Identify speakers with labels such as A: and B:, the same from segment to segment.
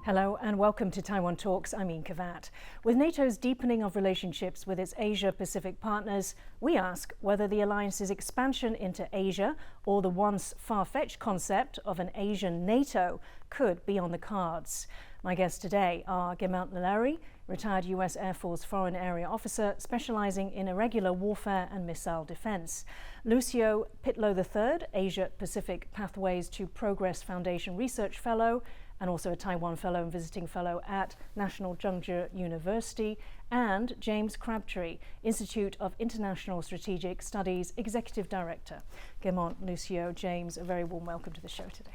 A: Hello and welcome to Taiwan Talks. I'm Ian Kavat. With NATO's deepening of relationships with its Asia-Pacific partners, we ask whether the alliance's expansion into Asia or the once far-fetched concept of an Asian NATO could be on the cards. My guests today are Guermantes Lailari, retired US Air Force Foreign Area Officer specializing in irregular warfare and missile defense. Lucio Pitlo III, Asia-Pacific Pathways to Progress Foundation Research Fellow, and also a Taiwan Fellow and Visiting Fellow at National Chengchi University, and James Crabtree, Institute of International Strategic Studies Executive Director. Guermantes, Lucio, James, a very warm welcome to the show today.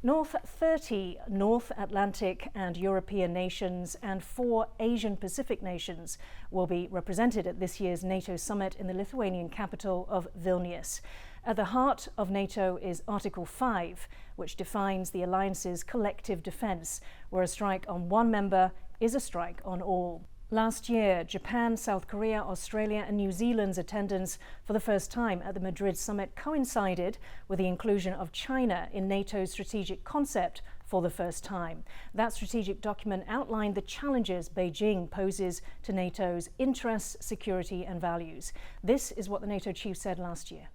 A: 30 North Atlantic and European nations and 4 Asian Pacific nations will be represented at this year's NATO summit in the Lithuanian capital of Vilnius. At the heart of NATO is Article 5, which defines the alliance's collective defence, where a strike on one member is a strike on all. Last year, Japan, South Korea, Australia and New Zealand's attendance for the first time at the Madrid summit coincided with the inclusion of China in NATO's strategic concept for the first time. That strategic document outlined the challenges Beijing poses to NATO's interests, security and values. This is what the NATO chief said last year.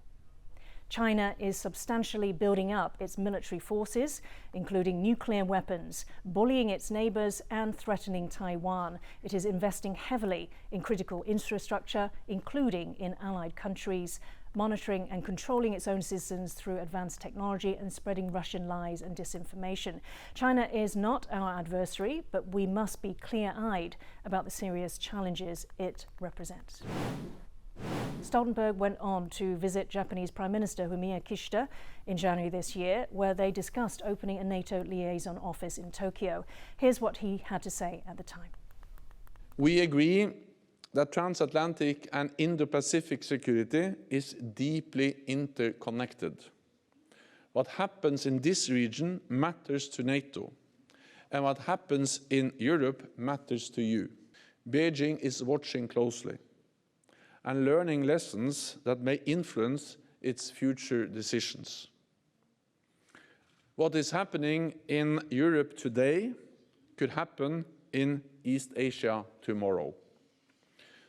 A: China is substantially building up its military forces, including nuclear weapons, bullying its neighbours and threatening Taiwan. It is investing heavily in critical infrastructure, including in allied countries, monitoring and controlling its own citizens through advanced technology and spreading Russian lies and disinformation. China is not our adversary, but we must be clear-eyed about the serious challenges it represents. Stoltenberg went on to visit Japanese Prime Minister Fumio Kishida in January this year, where they discussed opening a NATO liaison office in Tokyo. Here's what he had to say at the time.
B: We agree that transatlantic and Indo-Pacific security is deeply interconnected. What happens in this region matters to NATO, and what happens in Europe matters to you. Beijing is watching closely and learning lessons that may influence its future decisions. What is happening in Europe today could happen in East Asia tomorrow.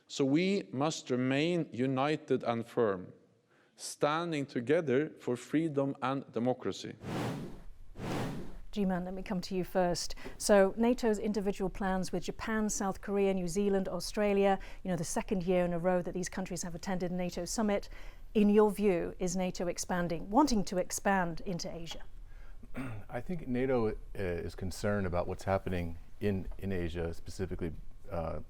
B: So we must remain united and firm, standing together for freedom and democracy.
A: G-Man, let me come to you first. So NATO's individual plans with Japan, South Korea, New Zealand, Australia, the second year in a row that these countries have attended a NATO summit. In your view, is NATO wanting to expand into Asia?
C: I think NATO is concerned about what's happening in Asia, specifically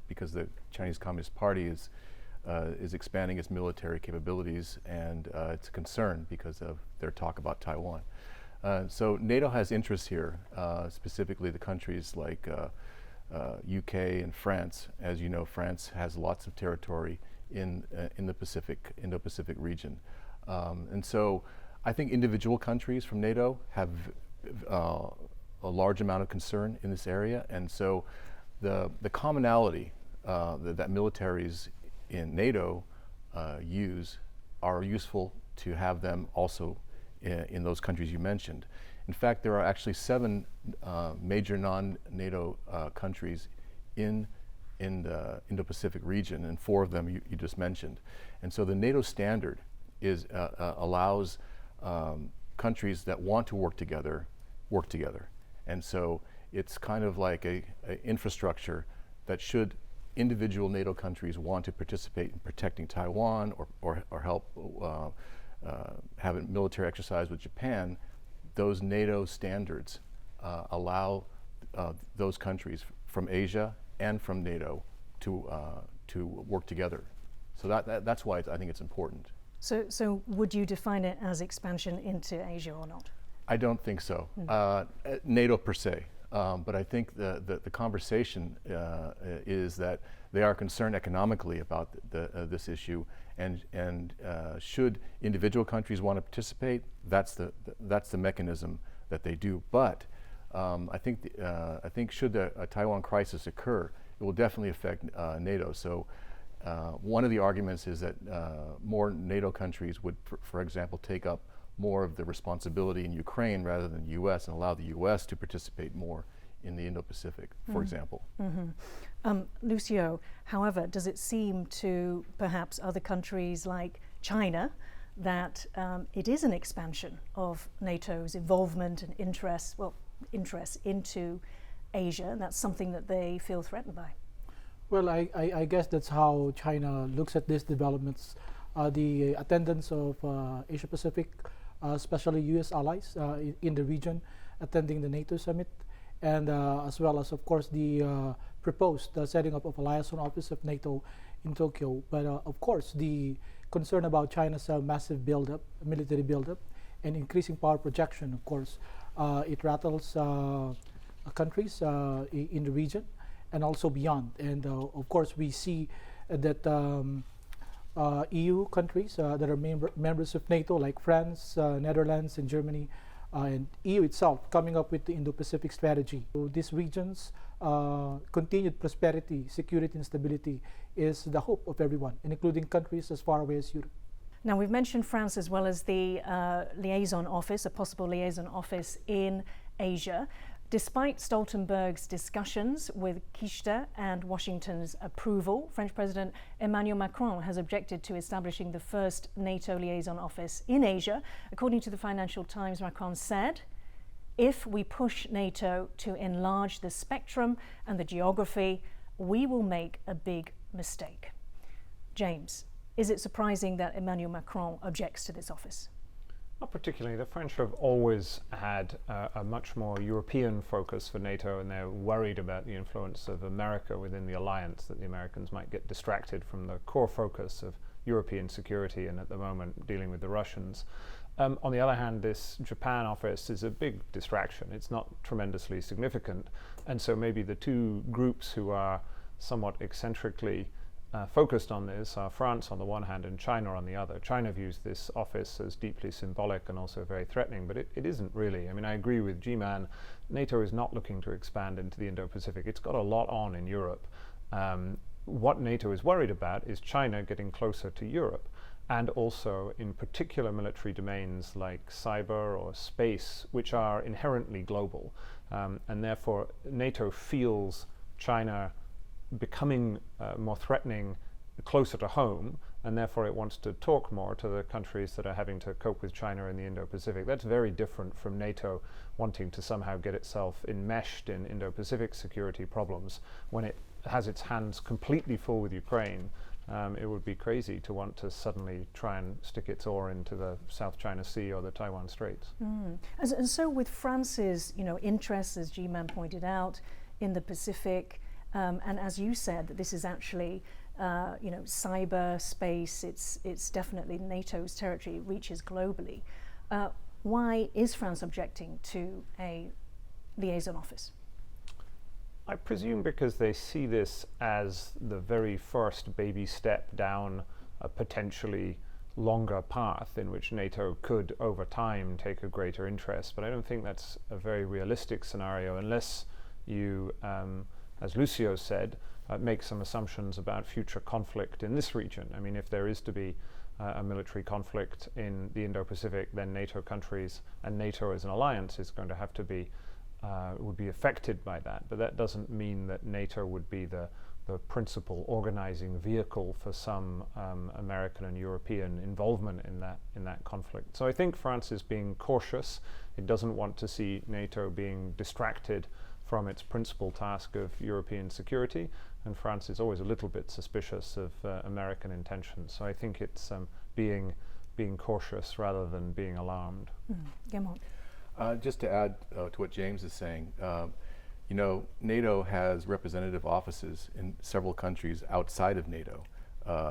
C: because the Chinese Communist Party is expanding its military capabilities, and it's a concern because of their talk about Taiwan. So NATO has interests here, specifically the countries like UK and France. As you know, France has lots of territory in the Indo-Pacific region. And so I think individual countries from NATO have a large amount of concern in this area. And so the commonality that militaries in NATO use are useful to have them also in those countries you mentioned. In fact, there are actually 7 major non-NATO countries in the Indo-Pacific region, and 4 of them you just mentioned. And so the NATO standard allows countries that want to work together. And so it's kind of like a infrastructure that, should individual NATO countries want to participate in protecting Taiwan or help have a military exercise with Japan, those NATO standards allow those countries from Asia and from NATO to work together. So that's why I think it's important.
A: So would you define it as expansion into Asia or not?
C: I don't think so. NATO per se. But I think the conversation is that they are concerned economically about this issue, and should individual countries want to participate, that's the mechanism that they do. But I think should a Taiwan crisis occur, it will definitely affect NATO. So one of the arguments is that more NATO countries would, for example, take up more of the responsibility in Ukraine rather than the U.S. and allow the U.S. to participate more in the Indo-Pacific, for example.
A: Lucio, however, does it seem to perhaps other countries like China that it is an expansion of NATO's involvement and interest into Asia, and that's something that they feel threatened by?
D: Well, I guess that's how China looks at these developments. The attendance of Asia-Pacific, especially U.S. allies in the region, attending the NATO summit, and as well as, of course, the proposed setting up of a liaison office of NATO in Tokyo. But of course, the concern about China's massive buildup, military buildup, and increasing power projection, of course, it rattles countries in the region and also beyond. And of course, we see that EU countries that are members of NATO, like France, Netherlands, and Germany, and EU itself, coming up with the Indo-Pacific strategy. So these regions' continued prosperity, security, and stability is the hope of everyone, including countries as far away as Europe.
A: Now, we've mentioned France as well as the liaison office, a possible liaison office in Asia. Despite Stoltenberg's discussions with Kishta and Washington's approval, French President Emmanuel Macron has objected to establishing the first NATO liaison office in Asia. According to the Financial Times, Macron said, "If we push NATO to enlarge the spectrum and the geography, we will make a big mistake." James, is it surprising that Emmanuel Macron objects to this office?
E: Not particularly. The French have always had a much more European focus for NATO, and they're worried about the influence of America within the alliance, that the Americans might get distracted from the core focus of European security and at the moment dealing with the Russians. On the other hand, this Japan office is a big distraction. It's not tremendously significant, and so maybe the two groups who are somewhat eccentrically focused on this are France on the one hand and China on the other. China views this office as deeply symbolic and also very threatening, but it isn't really. I mean, I agree with G-Man. NATO is not looking to expand into the Indo-Pacific. It's got a lot on in Europe. What NATO is worried about is China getting closer to Europe, and also in particular military domains like cyber or space, which are inherently global. And therefore, NATO feels China becoming more threatening closer to home, and therefore it wants to talk more to the countries that are having to cope with China in the Indo-Pacific. That's very different from NATO wanting to somehow get itself enmeshed in Indo-Pacific security problems. When it has its hands completely full with Ukraine, it would be crazy to want to suddenly try and stick its oar into the South China Sea or the Taiwan Straits.
A: And so with France's interests, as G-Man pointed out, in the Pacific, and as you said, that this is actually, cyber space. It's definitely NATO's territory. It reaches globally. Why is France objecting to a liaison office?
E: I presume because they see this as the very first baby step down a potentially longer path in which NATO could, over time, take a greater interest. But I don't think that's a very realistic scenario unless you, as Lucio said, make some assumptions about future conflict in this region. I mean, if there is to be a military conflict in the Indo-Pacific, then NATO countries and NATO as an alliance is going to have to be would be affected by that. But that doesn't mean that NATO would be the principal organizing vehicle for some American and European involvement in that conflict. So I think France is being cautious. It doesn't want to see NATO being distracted from its principal task of European security, and France is always a little bit suspicious of American intentions. So I think it's being cautious rather than being alarmed.
A: Guermantes.
C: Just to add to what James is saying, NATO has representative offices in several countries outside of NATO,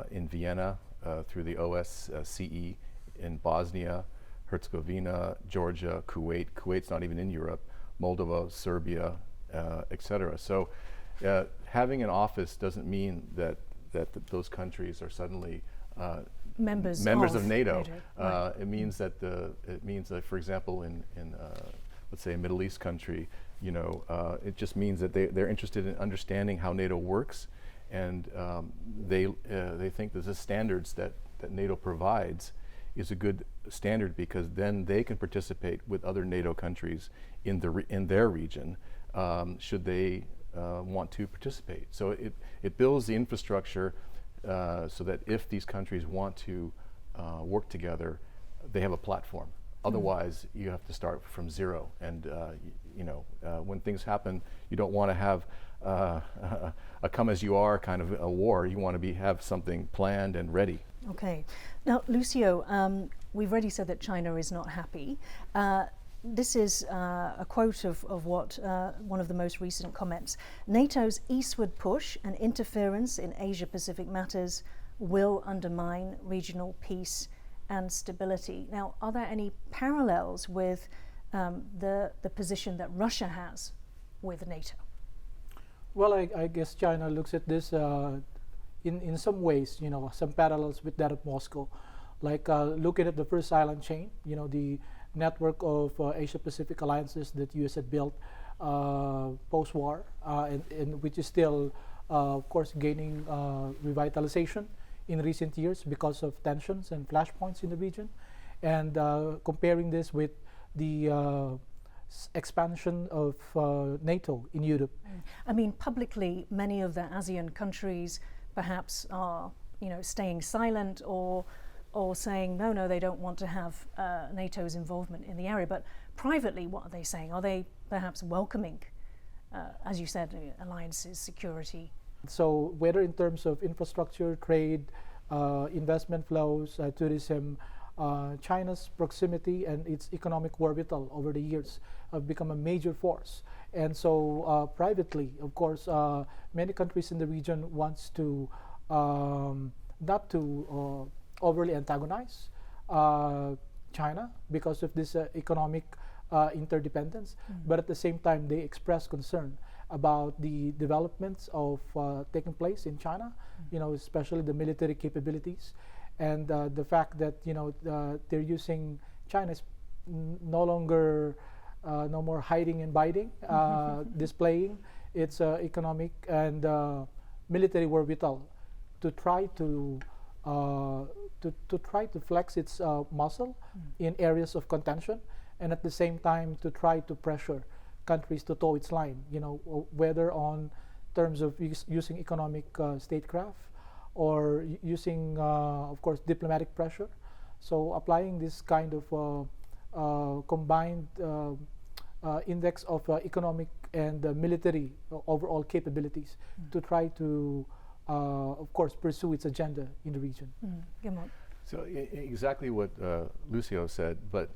C: in Vienna through the OSCE, in Bosnia, Herzegovina, Georgia, Kuwait. Kuwait's not even in Europe, Moldova, Serbia, etc. So having an office doesn't mean that those countries are suddenly
A: members
C: of NATO.
A: Right.
C: It means that for example, in let's say a Middle East country, it just means that they're interested in understanding how NATO works, and they think that the standards that NATO provides is a good standard, because then they can participate with other NATO countries in their region should they want to participate. So it builds the infrastructure so that if these countries want to work together, they have a platform. Otherwise, you have to start from zero. And when things happen, you don't want to have a come as you are kind of a war. You want to have something planned and ready.
A: Okay. Now, Lucio, we've already said that China is not happy. This is a quote of what one of the most recent comments. NATO's eastward push and interference in Asia-Pacific matters will undermine regional peace and stability. Now, are there any parallels with the position that Russia has with NATO?
D: Well, I guess China looks at this in some ways, some parallels with that of Moscow. Like looking at the first island chain, the network of Asia-Pacific alliances that U.S. had built post-war, and which is still, of course, gaining revitalization in recent years because of tensions and flashpoints in the region, and comparing this with the expansion of NATO in Europe.
A: I mean, publicly, many of the ASEAN countries perhaps are, staying silent or saying no, they don't want to have NATO's involvement in the area. But privately, what are they saying? Are they perhaps welcoming, as you said, alliances, security?
D: So whether in terms of infrastructure, trade, investment flows, tourism, China's proximity and its economic wherewithal over the years have become a major force. And so privately, of course, many countries in the region wants to not to overly antagonize China because of this economic interdependence, but at the same time they express concern about the developments of taking place in China, especially the military capabilities, and the fact that they're using China's no more hiding and biting, displaying its economic and military wherewithal to try to flex its muscle in areas of contention, and at the same time to try to pressure countries to toe its line, whether on terms of using economic statecraft or using, of course, diplomatic pressure. So applying this kind of combined index of economic and military overall capabilities to try to, of course, pursue its agenda in the region.
C: So exactly what Lucio said, but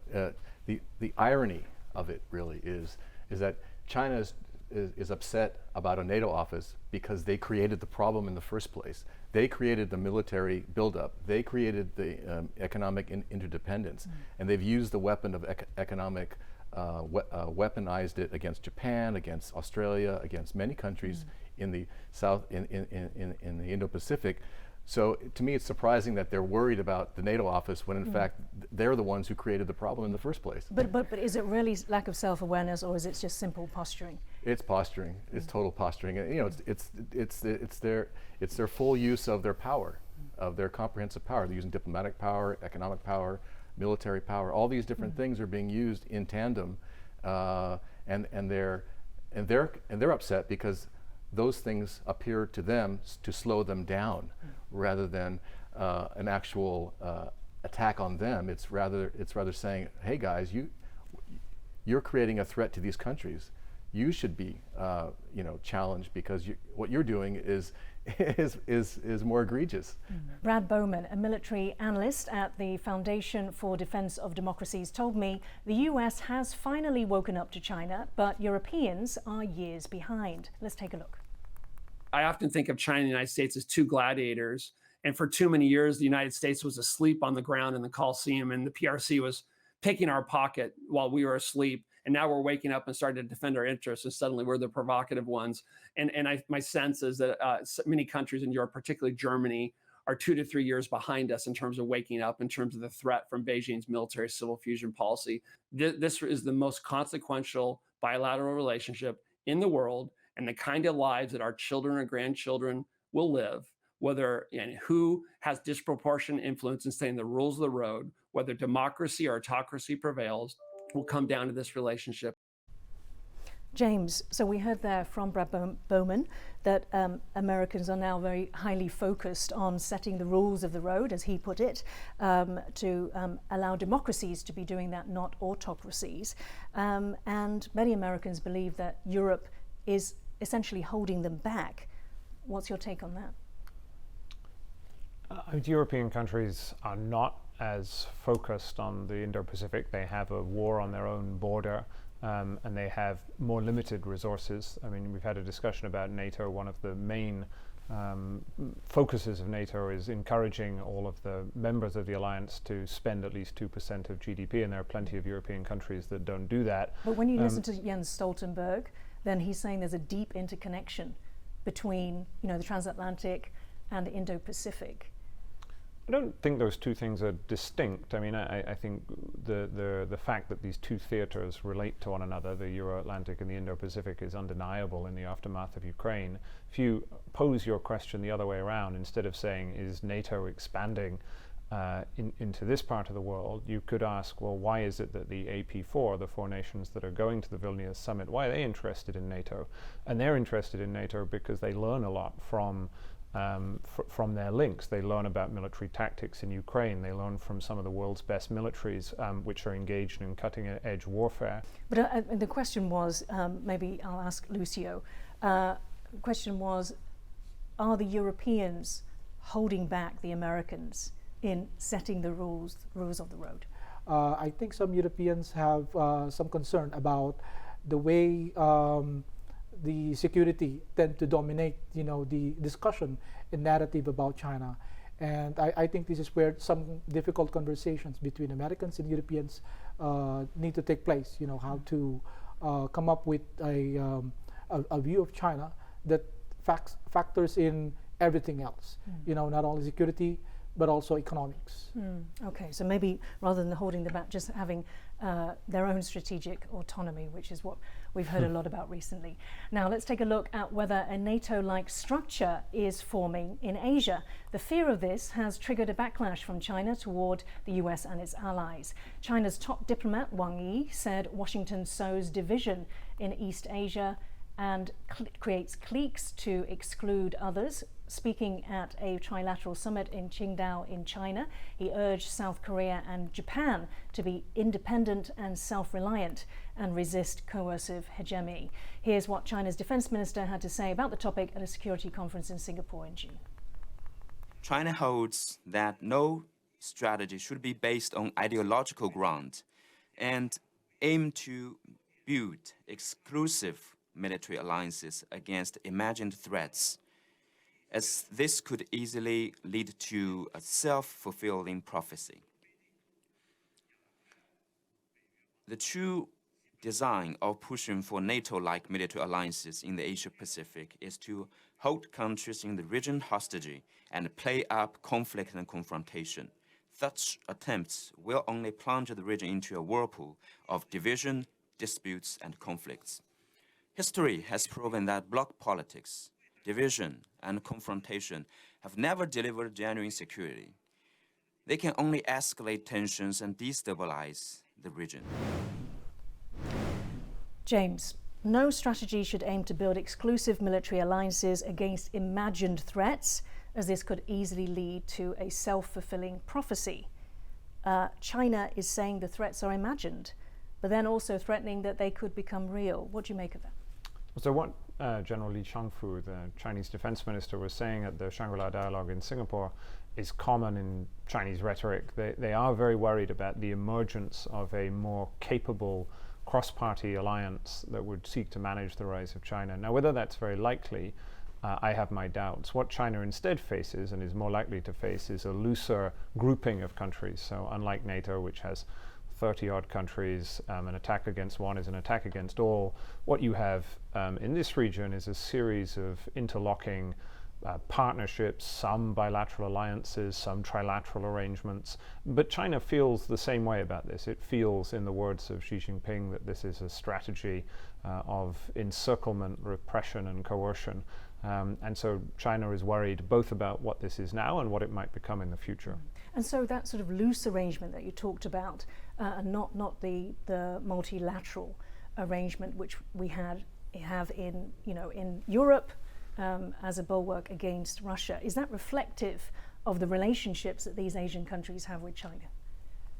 C: the irony of it really is that China is upset about a NATO office because they created the problem in the first place. They created the military buildup. They created the economic interdependence, and they've used the weapon of economic, weaponized it against Japan, against Australia, against many countries in the South, in the Indo-Pacific. So to me, it's surprising that they're worried about the NATO office when, in fact, they're the ones who created the problem in the first place.
A: But is it really lack of self-awareness, or is it just simple posturing?
C: It's posturing. It's total posturing. And, it's their full use of their power, of their comprehensive power. They're using diplomatic power, economic power, military power. All these different things are being used in tandem, and they're upset because those things appear to them to slow them down, rather than an actual attack on them. It's rather saying, hey guys, you're creating a threat to these countries. You should be challenged because what you're doing is more egregious.
A: Brad Bowman, a military analyst at the Foundation for Defense of Democracies, told me the US has finally woken up to China, but Europeans are years behind. Let's take a look.
F: I often think of China and the United States as two gladiators. And for too many years, the United States was asleep on the ground in the Coliseum, and the PRC was picking our pocket while we were asleep. And now we're waking up and starting to defend our interests, and suddenly we're the provocative ones. And my sense is that many countries in Europe, particularly Germany, are 2 to 3 years behind us in terms of waking up, in terms of the threat from Beijing's military civil fusion policy. This is the most consequential bilateral relationship in the world, and the kind of lives that our children and grandchildren will live, whether and who has disproportionate influence in setting the rules of the road, whether democracy or autocracy prevails, will come down to this relationship.
A: James, so we heard there from Brad Bowman that Americans are now very highly focused on setting the rules of the road, as he put it, to allow democracies to be doing that, not autocracies. And many Americans believe that Europe is essentially holding them back. What's your take on that?
E: European countries are not as focused on the Indo-Pacific. They have a war on their own border. And they have more limited resources. I mean, we've had a discussion about NATO. One of the main focuses of NATO is encouraging all of the members of the alliance to spend at least 2% of GDP, and there are plenty of European countries that don't do that.
A: But when you listen to Jens Stoltenberg, then he's saying there's a deep interconnection between, the transatlantic and the Indo-Pacific.
E: I don't think those two things are distinct. I mean, I think the fact that these two theaters relate to one another, the Euro-Atlantic and the Indo-Pacific, is undeniable in the aftermath of Ukraine. If you pose your question the other way around, instead of saying, is NATO expanding into this part of the world, you could ask, well, why is it that the EP4, the four nations that are going to the Vilnius summit, why are they interested in NATO? And they're interested in NATO because they learn a lot from their links. They learn about military tactics in Ukraine. They learn from some of the world's best militaries which are engaged in cutting-edge warfare.
A: But the question was, maybe I'll ask Lucio, the question was, are the Europeans holding back the Americans in setting the rules of the road?
D: I think some Europeans have some concern about the way the security tend to dominate, the discussion and narrative about China. And I think this is where some difficult conversations between Americans and Europeans need to take place, how to come up with a view of China that factors in everything else, not only security, but also economics.
A: Okay, so maybe rather than holding them back, just having their own strategic autonomy, which is what we've heard a lot about recently. Now let's take a look at whether a NATO-like structure is forming in Asia. The fear of this has triggered a backlash from China toward the US and its allies. China's top diplomat Wang Yi said Washington sows division in East Asia and creates cliques to exclude others. Speaking at a trilateral summit in Qingdao in China, he urged South Korea and Japan to be independent and self-reliant and resist coercive hegemony. Here's what China's defense minister had to say about the topic at a security conference in Singapore in June.
G: China holds that no strategy should be based on ideological ground and aim to build exclusive military alliances against imagined threats, as this could easily lead to a self-fulfilling prophecy. The true design of pushing for NATO-like military alliances in the Asia-Pacific is to hold countries in the region hostage and play up conflict and confrontation. Such attempts will only plunge the region into a whirlpool of division, disputes, and conflicts. History has proven that bloc politics, division, and confrontation have never delivered genuine security. They can only escalate tensions and destabilize the region.
A: James, no strategy should aim to build exclusive military alliances against imagined threats, as this could easily lead to a self-fulfilling prophecy. China is saying the threats are imagined, but then also threatening that they could become real. What do you make of that?
E: So what General Li Shangfu, the Chinese defense minister, was saying at the Shangri-La Dialogue in Singapore is common in Chinese rhetoric. They are very worried about the emergence of a more capable cross-party alliance that would seek to manage the rise of China. Now, whether that's very likely, I have my doubts. What China instead faces, and is more likely to face, is a looser grouping of countries. So unlike NATO, which has 30-odd countries, an attack against one is an attack against all. What you have in this region is a series of interlocking partnerships, some bilateral alliances, some trilateral arrangements. But China feels the same way about this. It feels, in the words of Xi Jinping, that this is a strategy of encirclement, repression, and coercion. And so China is worried both about what this is now and what it might become in the future.
A: And so that sort of loose arrangement that you talked about, and not the multilateral arrangement which we have in in Europe as a bulwark against Russia. Is that reflective of the relationships that these Asian countries have with China?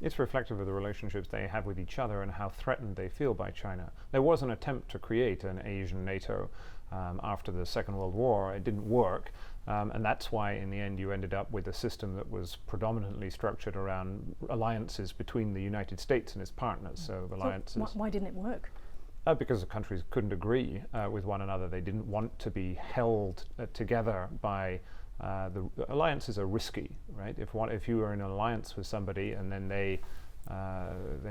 E: It's reflective of the relationships they have with each other and how threatened they feel by China. There was an attempt to create an Asian NATO after the Second World War. It didn't work, and that's why in the end you ended up with a system that was predominantly structured around alliances between the United States and its partners. So alliances.
A: So why didn't it work?
E: Because the countries couldn't agree with one another. They didn't want to be held together by the alliances are risky, right? If you are in an alliance with somebody and then they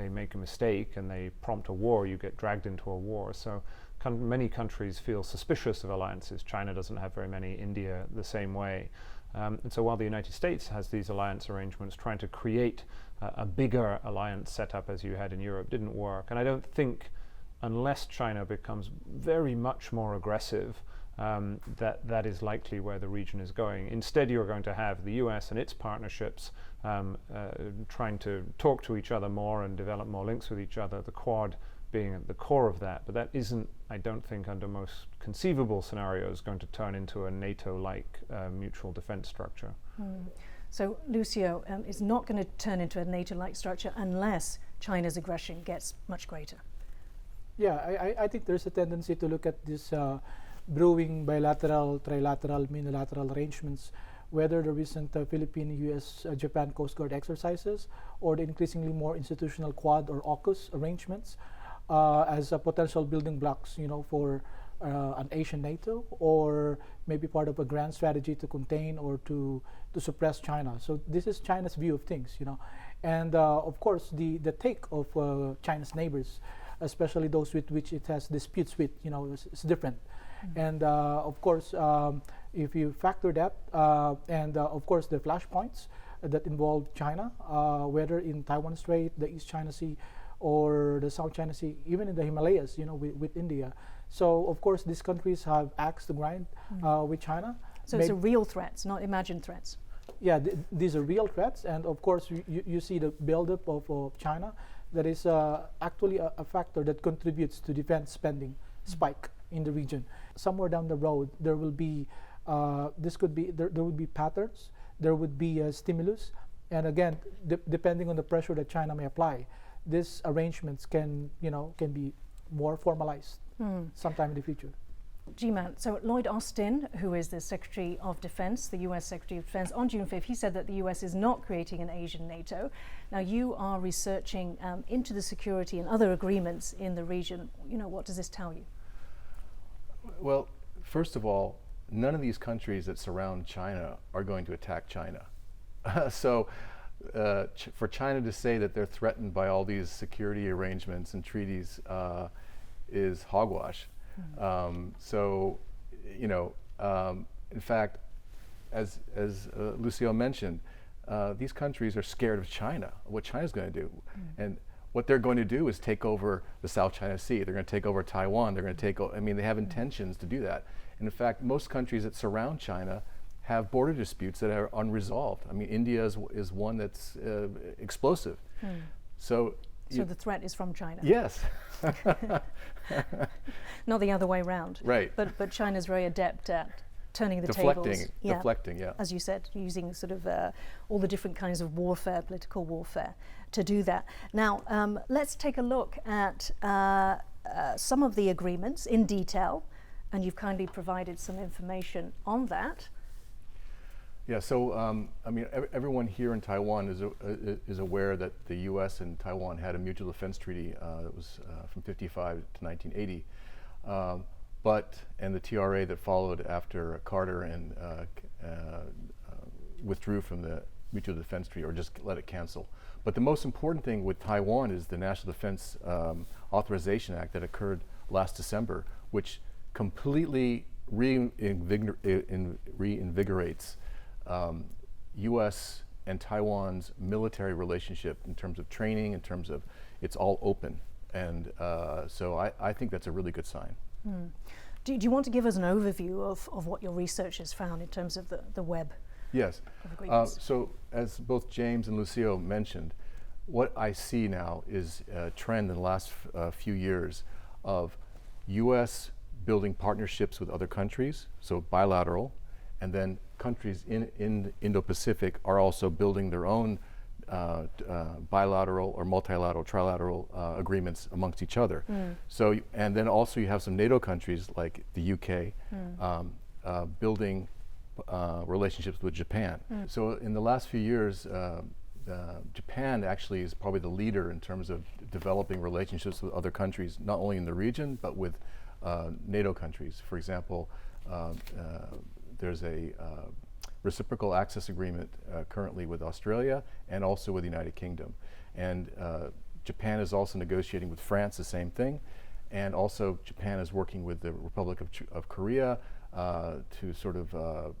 E: make a mistake and they prompt a war, you get dragged into a war. So many countries feel suspicious of alliances. China doesn't have very many, India the same way. And so while the United States has these alliance arrangements, trying to create a bigger alliance setup as you had in Europe didn't work. And I don't think, unless China becomes very much more aggressive, that is likely where the region is going. Instead, you're going to have the US and its partnerships trying to talk to each other more and develop more links with each other, the Quad being at the core of that. But that isn't, I don't think, under most conceivable scenarios, going to turn into a NATO-like mutual defense structure.
A: So Lucio, it's not going to turn into a NATO-like structure unless China's aggression gets much greater.
D: Yeah, I think there's a tendency to look at this brewing bilateral, trilateral, unilateral arrangements, whether the recent Philippine, US, Japan Coast Guard exercises or the increasingly more institutional Quad or AUKUS arrangements as potential building blocks, for an Asian NATO, or maybe part of a grand strategy to contain or to suppress China. So this is China's view of things, and of course the take of China's neighbors, especially those with which it has disputes with, is different. And of course, if you factor that, and of course the flashpoints that involve China, whether in Taiwan Strait, the East China Sea, or the South China Sea, even in the Himalayas, with India. So of course these countries have axe to grind with China.
A: So it's a real threats, not imagined threats.
D: Yeah, these are real threats, and of course you see the buildup of China. That is actually a factor that contributes to defense spending spike in the region. Somewhere down the road, there will be there would be patterns, there would be a stimulus, and again, depending on the pressure that China may apply, these arrangements can be more formalized sometime in the future.
A: G-Man, so Lloyd Austin, who is the Secretary of Defense, the US Secretary of Defense, on June 5th, he said that the US is not creating an Asian NATO. Now, you are researching into the security and other agreements in the region. What does this tell you?
C: Well, first of all, none of these countries that surround China are going to attack China. So for China to say that they're threatened by all these security arrangements and treaties is hogwash. In fact, as Lucio mentioned, these countries are scared of China, what China's going to do. And what they're going to do is take over the South China Sea. They're going to take over Taiwan. They're going to take over, they have intentions to do that. And in fact, most countries that surround China have border disputes that are unresolved. India is one that's explosive. So
A: the threat is from China.
C: Yes.
A: Not the other way around.
C: Right.
A: But China's very adept at turning the
C: deflecting,
A: tables.
C: Deflecting, yeah.
A: As you said, using sort of all the different kinds of warfare, political warfare, to do that. Now, let's take a look at some of the agreements in detail, and you've kindly provided some information on that.
C: Yeah, so everyone here in Taiwan is aware that the U.S. and Taiwan had a mutual defense treaty that was from 1955 to 1980, and the TRA that followed after Carter and withdrew from the mutual defense treaty or just let it cancel. But the most important thing with Taiwan is the National Defense Authorization Act that occurred last December, which completely reinvigorates U.S. and Taiwan's military relationship in terms of training, in terms of it's all open. And so I think that's a really good sign.
A: Do you want to give us an overview of what your research has found in terms of the web?
C: Yes. So as both James and Lucio mentioned, what I see now is a trend in the last few years of U.S. building partnerships with other countries, so bilateral, and then countries in Indo-Pacific are also building their own bilateral or multilateral, trilateral agreements amongst each other. So, and then also you have some NATO countries like the UK building relationships with Japan. So in the last few years, Japan actually is probably the leader in terms of developing relationships with other countries, not only in the region, but with NATO countries. For example, there's a reciprocal access agreement currently with Australia and also with the United Kingdom. And Japan is also negotiating with France the same thing. And also Japan is working with the Republic of Korea to sort of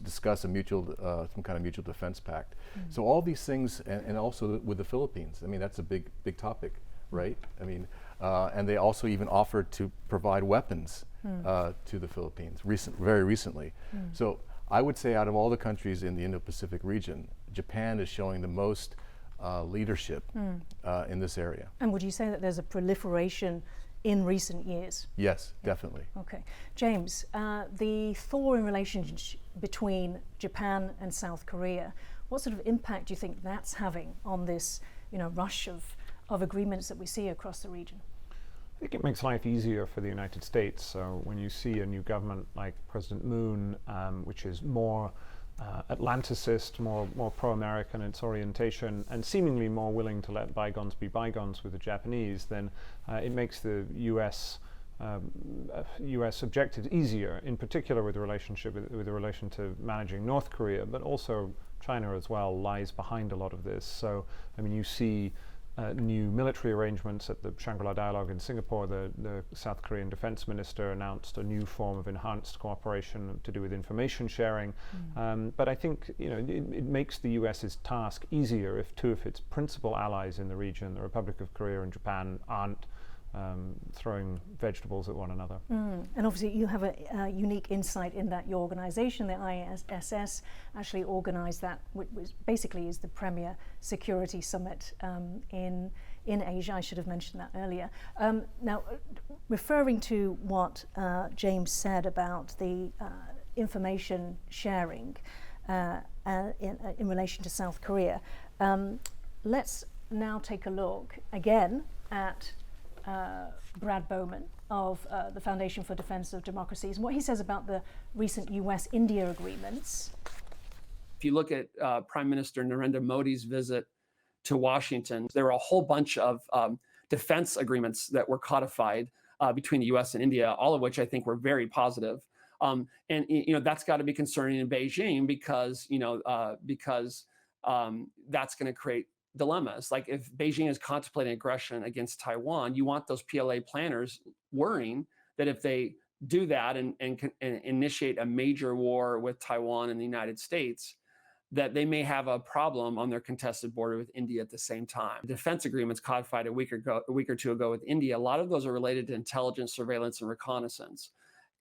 C: discuss a mutual, some kind of mutual defense pact. So all these things, and also with the Philippines, I mean, that's a big topic, right? I mean, and they also even offered to provide weapons to the Philippines very recently. So I would say out of all the countries in the Indo-Pacific region, Japan is showing the most leadership in this area.
A: And would you say that there's a proliferation in recent years?
C: Yes, definitely.
A: Okay. James, the thawing relationship between Japan and South Korea, what sort of impact do you think that's having on this, rush of agreements that we see across the region?
E: I think it makes life easier for the United States. So when you see a new government like President Moon, which is more Atlanticist, more pro-American in its orientation, and seemingly more willing to let bygones be bygones with the Japanese, then it makes the U.S. objectives easier, in particular with the relationship with the relation to managing North Korea, but also China as well lies behind a lot of this. So I mean, you see new military arrangements at the Shangri-La Dialogue in Singapore. The South Korean defense minister announced a new form of enhanced cooperation to do with information sharing. But I think it makes the US's task easier if two of its principal allies in the region, the Republic of Korea and Japan, aren't throwing vegetables at one another.
A: And obviously you have a unique insight in that your organization, the ISS, actually organized that, which basically is the premier security summit in Asia. I should have mentioned that earlier. Now, referring to what James said about the information sharing in relation to South Korea, let's now take a look again at Brad Bowman of the Foundation for Defense of Democracies and what he says about the recent US-India agreements.
F: If you look at Prime Minister Narendra Modi's visit to Washington, there were a whole bunch of defense agreements that were codified between the US and India, all of which I think were very positive. And that's got to be concerning in Beijing because that's going to create dilemmas. Like if Beijing is contemplating aggression against Taiwan, you want those PLA planners worrying that if they do that and initiate a major war with Taiwan and the United States, that they may have a problem on their contested border with India at the same time. Defense agreements codified a week or two ago with India, a lot of those are related to intelligence, surveillance, and reconnaissance.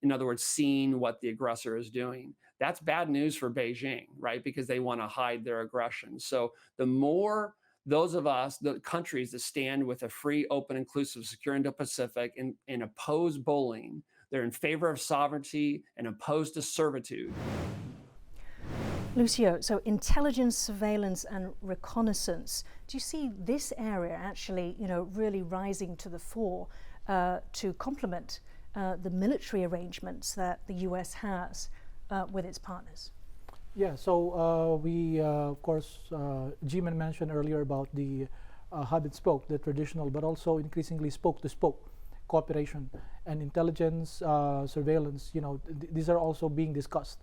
F: In other words, seeing what the aggressor is doing. That's bad news for Beijing, right? Because they want to hide their aggression. So the more those of us, the countries that stand with a free, open, inclusive, secure Indo-Pacific and oppose bullying, they're in favor of sovereignty and opposed to servitude.
A: Lucio, so intelligence, surveillance, and reconnaissance. Do you see this area actually, really rising to the fore to complement the military arrangements that the US has with its partners?
D: Yeah, so we, of course, Jimin mentioned earlier about the hub and spoke, the traditional, but also increasingly spoke-to-spoke cooperation and intelligence, surveillance, these are also being discussed.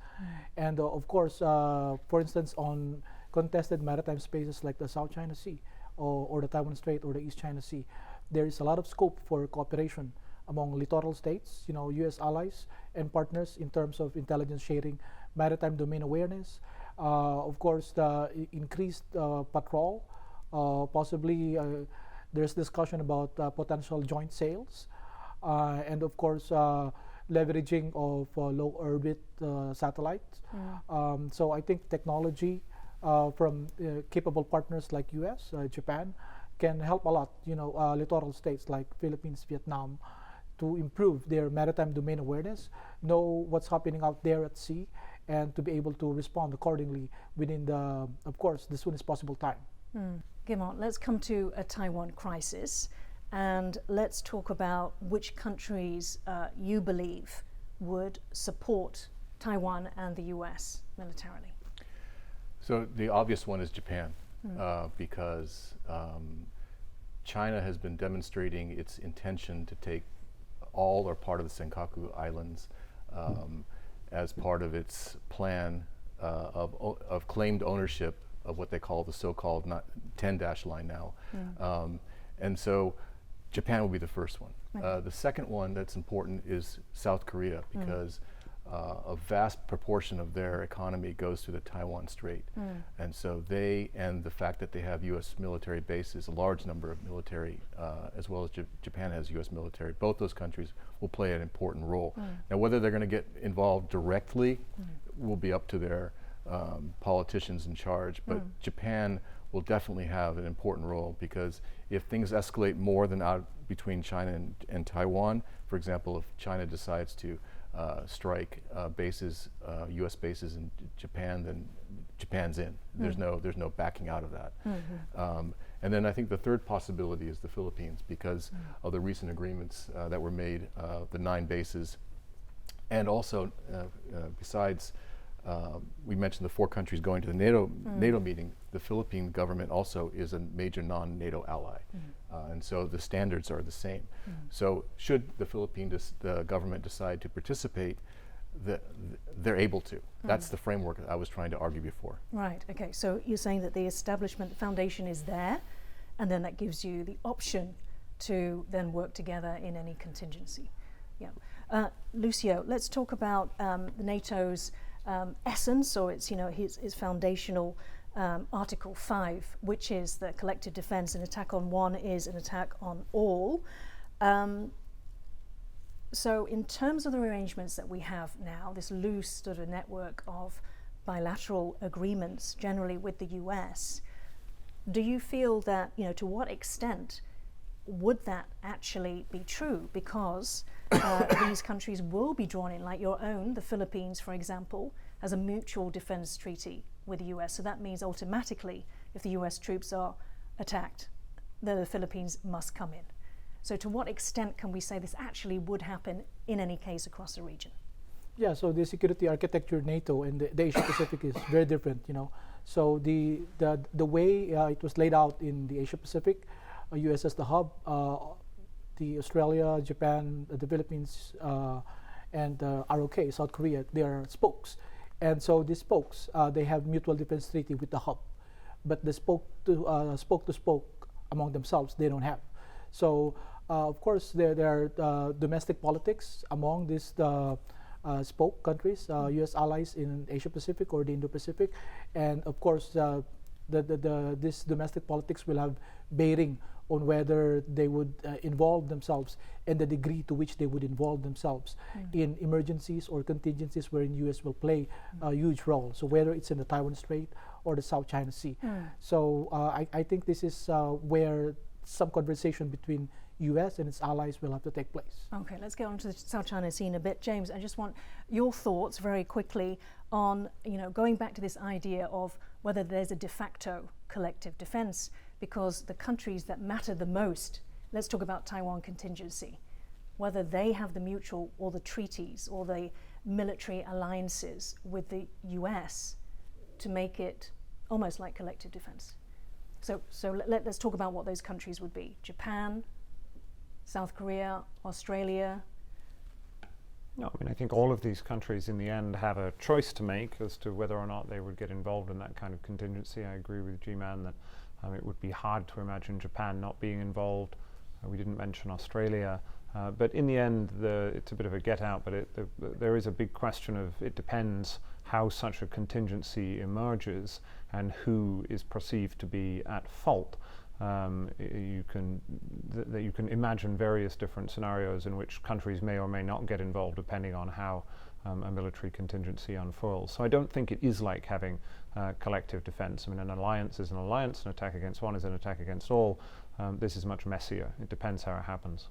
D: And of course, for instance, on contested maritime spaces like the South China Sea or the Taiwan Strait or the East China Sea, there is a lot of scope for cooperation among littoral states, US allies and partners in terms of intelligence sharing, maritime domain awareness, of course the increased patrol, possibly there's discussion about potential joint sales, and of course leveraging of low orbit satellites. So I think technology from capable partners like US, Japan can help a lot, littoral states like Philippines, Vietnam, to improve their maritime domain awareness, know what's happening out there at sea, and to be able to respond accordingly within the, of course, the soonest possible time.
A: Guermantes, let's come to a Taiwan crisis, and let's talk about which countries you believe would support Taiwan and the US militarily.
C: So the obvious one is Japan, because China has been demonstrating its intention to take all or part of the Senkaku Islands as part of its plan of claimed ownership of what they call the so-called 10-dash line now. And so Japan will be the first one. The second one that's important is South Korea, because a vast proportion of their economy goes through the Taiwan Strait. And so they, and the fact that they have US military bases, a large number of military, as well as Japan has US military, both those countries will play an important role. Now, whether they're going to get involved directly will be up to their politicians in charge, but Japan will definitely have an important role, because if things escalate more than out between China and Taiwan, for example, if China decides to strike bases, U.S. bases in Japan, then Japan's in. There's no backing out of that. And then I think the third possibility is the Philippines, because of the recent agreements that were made, the 9 bases, and also besides. We mentioned the 4 countries going to the NATO meeting. The Philippine government also is a major non-NATO ally, and so the standards are the same. So should the the government decide to participate, they're able to. That's the framework I was trying to argue before.
A: Right, okay, so you're saying that the establishment foundation is there, and then that gives you the option to then work together in any contingency. Yeah. Lucio, let's talk about NATO's essence, or its, his foundational Article 5, which is the collective defense. An attack on one is an attack on all. So in terms of the arrangements that we have now, this loose sort of network of bilateral agreements generally with the US, do you feel that, to what extent would that actually be true? Because these countries will be drawn in, like your own, the Philippines, for example, has a mutual defense treaty with the US. So that means automatically, if the US troops are attacked, the Philippines must come in. So to what extent can we say this actually would happen in any case across the region?
D: Yeah, so the security architecture NATO and the Asia Pacific is very different, So the way it was laid out in the Asia Pacific, US as the hub, the Australia, Japan, the Philippines, and ROK, South Korea, they are spokes. And so these spokes, they have mutual defense treaty with the hub, but the spoke to spoke among themselves, they don't have. So of course there are domestic politics among these spoke countries, US allies in Asia Pacific or the Indo-Pacific, and of course this domestic politics will have bearing on whether they would involve themselves and the degree to which they would involve themselves in emergencies or contingencies wherein US will play a huge role. So whether it's in the Taiwan Strait or the South China Sea. So I think this is where some conversation between US and its allies will have to take place.
A: Okay, let's get on to the South China Sea in a bit. James, I just want your thoughts very quickly on, going back to this idea of whether there's a de facto collective defense, because the countries that matter the most, let's talk about Taiwan contingency, whether they have the mutual or the treaties or the military alliances with the US to make it almost like collective defense. So let's talk about what those countries would be. Japan, South Korea, Australia.
E: No, I think all of these countries in the end have a choice to make as to whether or not they would get involved in that kind of contingency. I agree with G-Man that it would be hard to imagine Japan not being involved. We didn't mention Australia. But in the end, it's a bit of a get out, but there is a big question of, it depends how such a contingency emerges and who is perceived to be at fault. You can imagine various different scenarios in which countries may or may not get involved, depending on how a military contingency unfurls. So I don't think it is like having collective defense. I mean, an alliance is an alliance, an attack against one is an attack against all. This is much messier. It depends how it happens.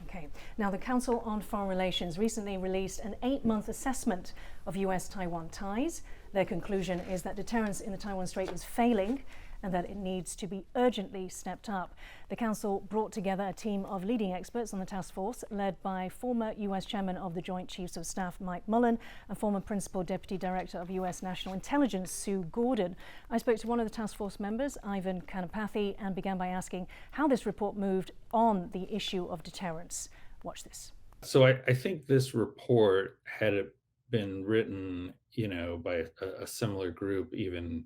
A: Okay. Now, the Council on Foreign Relations recently released an 8-month assessment of US-Taiwan ties. Their conclusion is that deterrence in the Taiwan Strait is failing and that it needs to be urgently stepped up. The Council brought together a team of leading experts on the task force, led by former US Chairman of the Joint Chiefs of Staff Mike Mullen and former Principal Deputy Director of US National Intelligence Sue Gordon. I spoke to one of the task force members, Ivan Kanapathy, and began by asking how this report moved on the issue of deterrence. Watch this.
H: So I think this report, had it been written, by a similar group even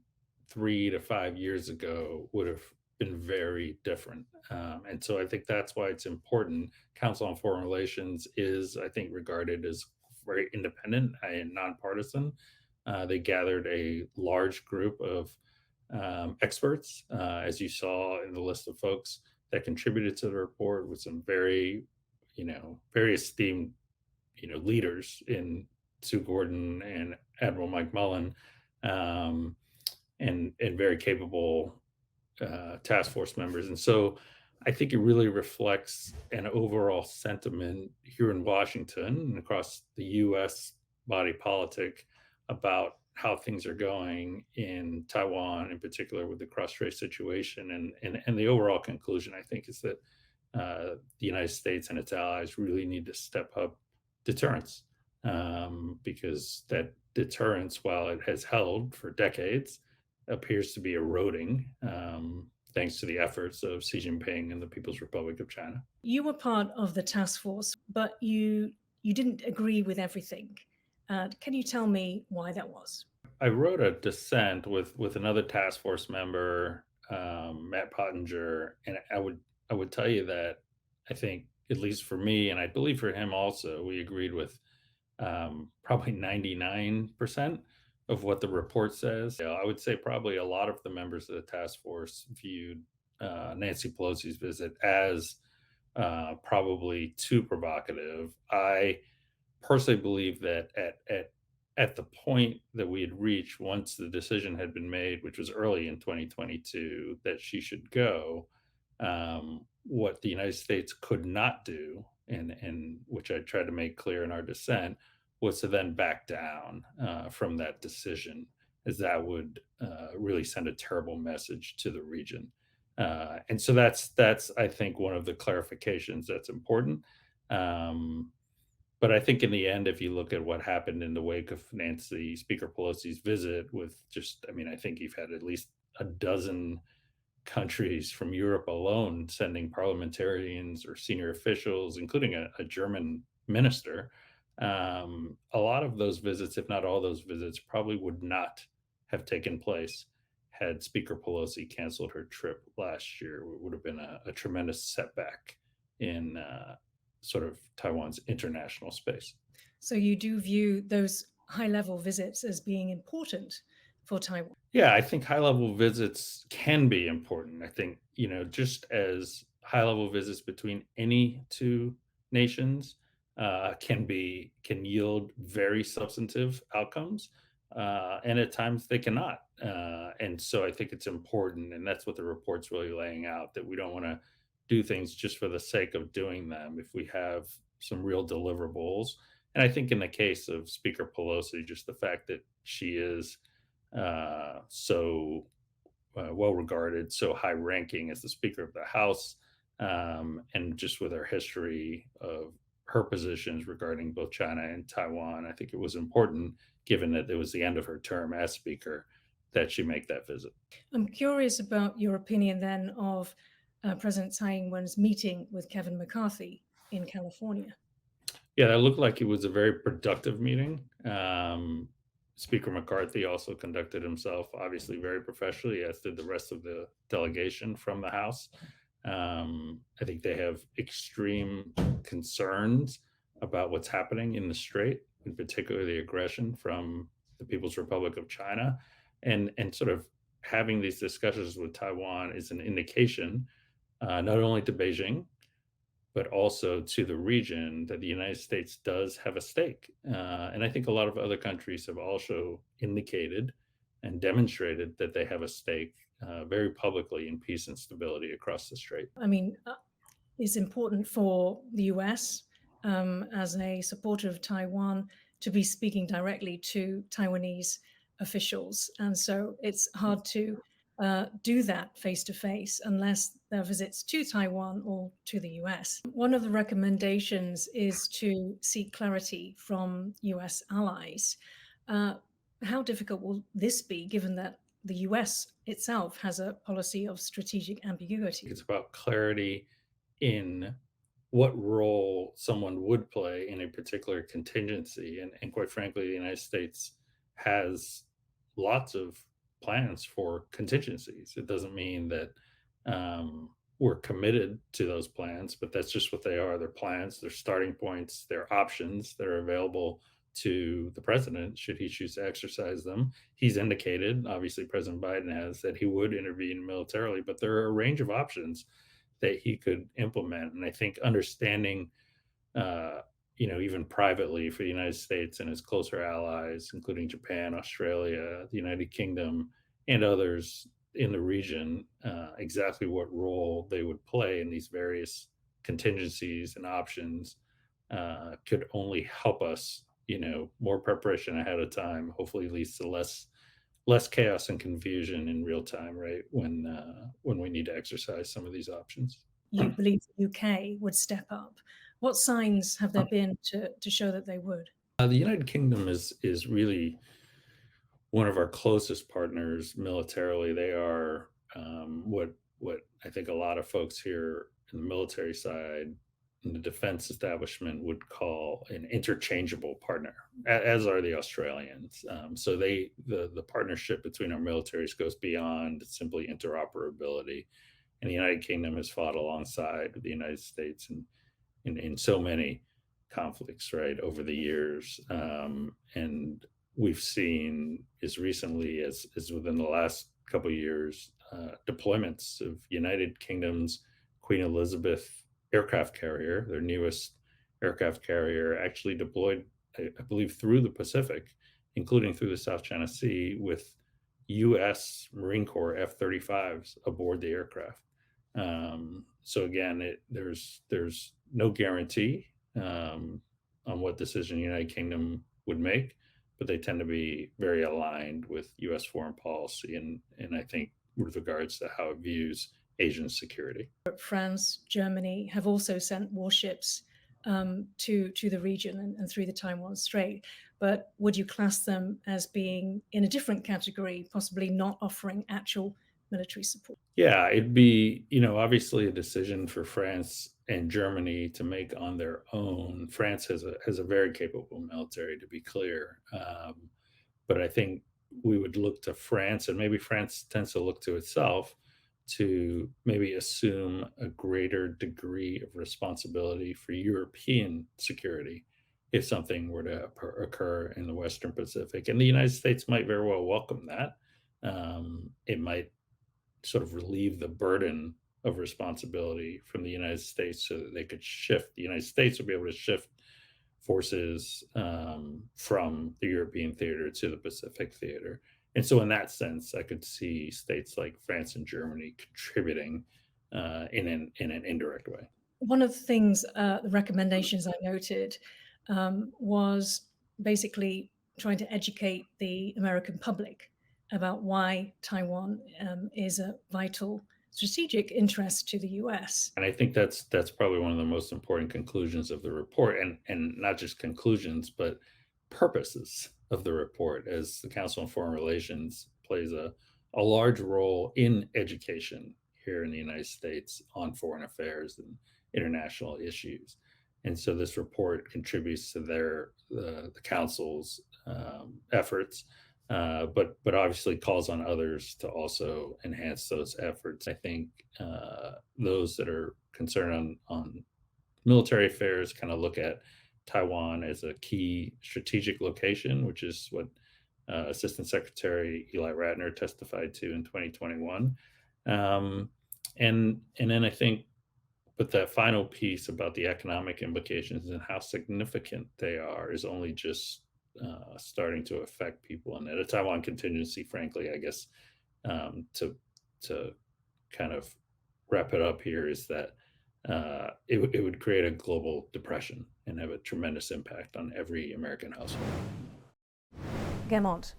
H: 3 to 5 years ago, would have been very different. And so I think that's why it's important. Council on Foreign Relations is, I think, regarded as very independent and nonpartisan. They gathered a large group of experts, as you saw in the list of folks that contributed to the report, with some very esteemed, leaders in Sue Gordon and Admiral Mike Mullen, and very capable task force members. And so I think it really reflects an overall sentiment here in Washington and across the U.S. body politic about how things are going in Taiwan, in particular with the cross-strait situation. And the overall conclusion, I think, is that the United States and its allies really need to step up deterrence, because that deterrence, while it has held for decades, appears to be eroding, thanks to the efforts of Xi Jinping and the People's Republic of China.
A: You were part of the task force, but you didn't agree with everything. Can you tell me why that was?
H: I wrote a dissent with another task force member, Matt Pottinger, and I would tell you that I think, at least for me, and I believe for him also, we agreed with probably 99% of what the report says. I would say probably a lot of the members of the task force viewed Nancy Pelosi's visit as probably too provocative. I personally believe that at the point that we had reached, once the decision had been made, which was early in 2022, that she should go, what the United States could not do, and which I tried to make clear in our dissent, was to then back down from that decision, as that would really send a terrible message to the region. And so that's I think one of the clarifications that's important. But I think in the end, if you look at what happened in the wake of Speaker Pelosi's visit, I think you've had at least a dozen countries from Europe alone sending parliamentarians or senior officials, including a German minister. A lot of those visits, if not all those visits, probably would not have taken place had Speaker Pelosi canceled her trip last year. It would have been a tremendous setback in sort of Taiwan's international space.
A: So you do view those high-level visits as being important for Taiwan?
H: Yeah, I think high-level visits can be important. I think, just as high-level visits between any two nations can yield very substantive outcomes, and at times they cannot. And so I think it's important, and that's what the report's really laying out, that we don't want to do things just for the sake of doing them if we have some real deliverables. And I think in the case of Speaker Pelosi, just the fact that she is so well regarded, so high ranking as the Speaker of the House, and just with her history of her positions regarding both China and Taiwan, I think it was important, given that it was the end of her term as Speaker, that she make that visit.
A: I'm curious about your opinion then of President Tsai Ing-wen's meeting with Kevin McCarthy in California.
H: Yeah, that looked like it was a very productive meeting. Speaker McCarthy also conducted himself, obviously, very professionally, as did the rest of the delegation from the House. I think they have extreme concerns about what's happening in the Strait, in particular the aggression from the People's Republic of China. And sort of having these discussions with Taiwan is an indication, not only to Beijing, but also to the region, that the United States does have a stake. And I think a lot of other countries have also indicated and demonstrated that they have a stake very publicly in peace and stability across the strait.
A: I mean, it's important for the US as a supporter of Taiwan to be speaking directly to Taiwanese officials. And so it's hard to do that face to face unless there are visits to Taiwan or to the US. One of the recommendations is to seek clarity from US allies. How difficult will this be, given that the US itself has a policy of strategic ambiguity?
H: It's about clarity in what role someone would play in a particular contingency. And quite frankly, the United States has lots of plans for contingencies. It doesn't mean that we're committed to those plans, but that's just what they are. They're plans, they're starting points, they're options that are available to the president should he choose to exercise them. He's indicated, obviously President Biden has, that he would intervene militarily, but there are a range of options that he could implement. And I think understanding, even privately for the United States and its closer allies, including Japan, Australia, the United Kingdom, and others in the region, exactly what role they would play in these various contingencies and options could only help us. More preparation ahead of time hopefully leads to less chaos and confusion in real time, right? When we need to exercise some of these options.
A: You believe the UK would step up. What signs have there been to show that they would?
H: The United Kingdom is really one of our closest partners militarily. They are what I think a lot of folks here in the military side, in the defense establishment, would call an interchangeable partner, as are the Australians. So the partnership between our militaries goes beyond simply interoperability. And the United Kingdom has fought alongside the United States in so many conflicts, right, over the years. And we've seen as recently as within the last couple of years, deployments of United Kingdom's Queen Elizabeth aircraft carrier, their newest aircraft carrier, actually deployed, I believe, through the Pacific, including through the South China Sea, with U.S. Marine Corps F-35s aboard the aircraft. So again, there's no guarantee on what decision the United Kingdom would make, but they tend to be very aligned with U.S. foreign policy and I think with regards to how it views Asian security.
A: France, Germany have also sent warships to the region and through the Taiwan Strait. But would you class them as being in a different category, possibly not offering actual military support?
H: Yeah, it'd be, obviously a decision for France and Germany to make on their own. France has a very capable military, to be clear. But I think we would look to France, and maybe France tends to look to itself, to maybe assume a greater degree of responsibility for European security if something were to occur in the Western Pacific. And the United States might very well welcome that. It might sort of relieve the burden of responsibility from the United States so that the United States would be able to shift forces from the European theater to the Pacific theater. And so in that sense, I could see states like France and Germany contributing in an indirect way.
A: One of the things, the recommendations I noted was basically trying to educate the American public about why Taiwan is a vital strategic interest to the US.
H: And I think that's probably one of the most important conclusions of the report, and not just conclusions, but purposes of the report, as the Council on Foreign Relations plays a large role in education here in the United States on foreign affairs and international issues. And so this report contributes to the Council's efforts, but obviously calls on others to also enhance those efforts. I think those that are concerned on military affairs kind of look at Taiwan as a key strategic location, which is what Assistant Secretary Eli Ratner testified to in 2021. And then I think but that final piece about the economic implications and how significant they are is only just starting to affect people. And at a Taiwan contingency, frankly, I guess to kind of wrap it up here is that it would create a global depression and have a tremendous impact on every American household.
A: Guermantes,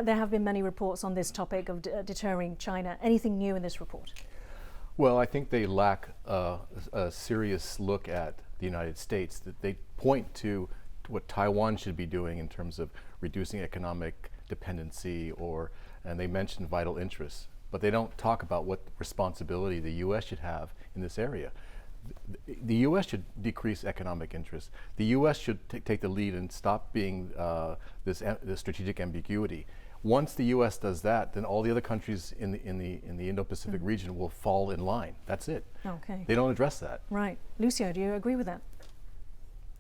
A: there have been many reports on this topic of deterring China. Anything new in this report?
C: Well, I think they lack a serious look at the United States. That they point to what Taiwan should be doing in terms of reducing economic dependency, and they mention vital interests, but they don't talk about what responsibility the U.S. should have in this area. The U.S. should decrease economic interests. The U.S. should take the lead and stop being this strategic ambiguity. Once the U.S. does that, then all the other countries in the Indo-Pacific region will fall in line. That's it.
A: Okay.
C: They don't address that.
A: Right. Lucio, do you agree with that?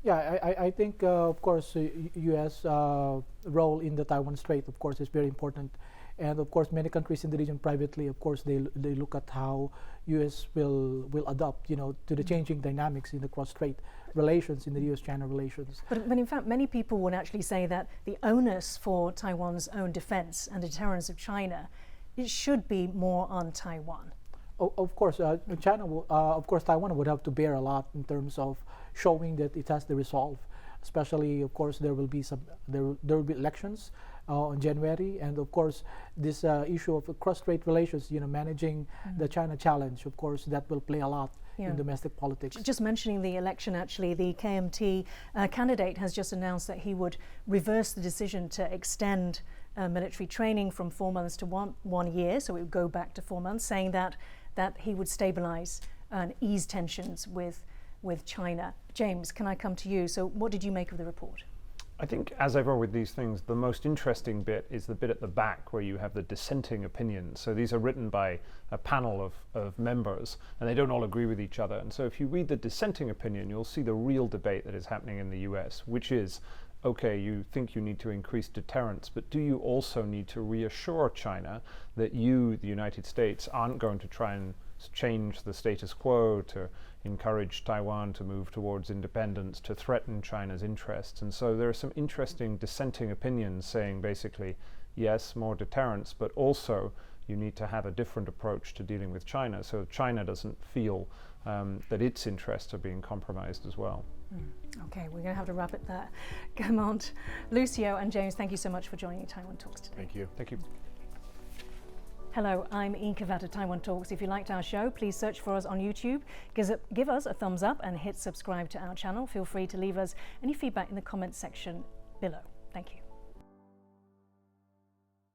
D: Yeah, I think, of course, U.S. Role in the Taiwan Strait, of course, is very important. And of course, many countries in the region privately, of course, they look at how U.S. will adopt, to the changing dynamics in the cross-strait relations, in the U.S.-China relations.
A: But in fact, many people would actually say that the onus for Taiwan's own defense and deterrence of China, it should be more on Taiwan.
D: Of course, Taiwan would have to bear a lot in terms of showing that it has the resolve. Especially, of course, there will be elections in January, and of course, this issue of cross-strait relations, managing the China challenge, of course, that will play a lot in domestic politics.
A: Just mentioning the election, actually, the KMT candidate has just announced that he would reverse the decision to extend military training from 4 months to one year, so it would go back to 4 months, saying that he would stabilize and ease tensions with China. James, can I come to you? So what did you make of the report?
E: I think, as ever with these things, the most interesting bit is the bit at the back where you have the dissenting opinions. So these are written by a panel of members, and they don't all agree with each other. And so if you read the dissenting opinion, you'll see the real debate that is happening in the US, which is, okay, you think you need to increase deterrence, but do you also need to reassure China that you, the United States, aren't going to try and change the status quo, to encourage Taiwan to move towards independence, to threaten China's interests? And so there are some interesting dissenting opinions saying basically, yes, more deterrence, but also you need to have a different approach to dealing with China, so China doesn't feel that its interests are being compromised as well.
A: Okay, we're going to have to wrap it there. Guermantes, Lucio and James, thank you so much for joining Taiwan Talks today.
C: Thank you.
E: Thank you.
A: Hello, I'm Ian Kavat at Taiwan Talks. If you liked our show, please search for us on YouTube. Give us a thumbs up and hit subscribe to our channel. Feel free to leave us any feedback in the comments section below. Thank you.